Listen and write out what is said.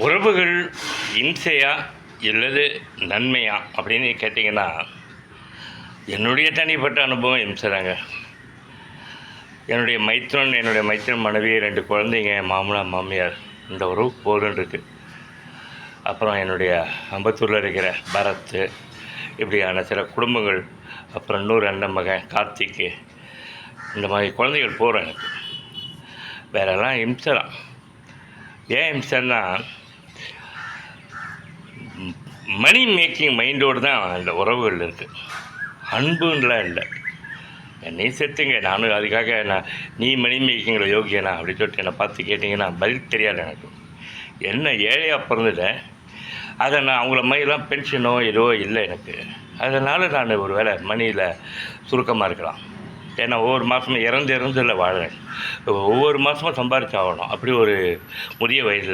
உறவுகள் இம்சையா இல்லது நன்மையா அப்படின்னு கேட்டிங்கன்னா, என்னுடைய தனிப்பட்ட அனுபவம் இம்சை தாங்க. என்னுடைய மைத்துனன் மனைவி, 2 குழந்தைங்க, மாமனார், மாமியார், இந்த உறவு போதும்னு இருக்குது. அப்புறம் என்னுடைய அம்பத்தூரில் இருக்கிற பரத், இப்படியான சில குடும்பங்கள், அப்புறம் இன்னொரு அண்ணன் மகன் கார்த்திக்கு, இந்த மாதிரி குழந்தைகள் போகிறோம் எனக்கு. வேறெல்லாம் இம்சை தான். ஏன் இம்சைன்னா, மணி மேக்கிங் மைண்டோடு தான் அந்த உறவுகள் இருக்குது. அன்புன்னெலாம் இல்லை. நீ செத்துங்க, நானும் அதுக்காக நீ மணி மேக்கிங்கில் யோகியனா அப்படின்னு சொல்லிட்டு என்னை பார்த்து கேட்டிங்கன்னா பதில் தெரியாது எனக்கு. என்ன ஏழையாக பிறந்துட்டேன், அதை நான் அவங்கள மாதிரிலாம் பென்ஷனோ ஏதோ இல்லை எனக்கு. அதனால் நான் ஒரு வேளை மணியில் சுருக்கமாக இருக்கலாம். ஏன்னா ஒவ்வொரு மாதமும் இறந்து வாழ்கிறேன். ஒவ்வொரு மாதமும் சம்பாதிச்சாகணும். அப்படி ஒரு முதிய வயதில்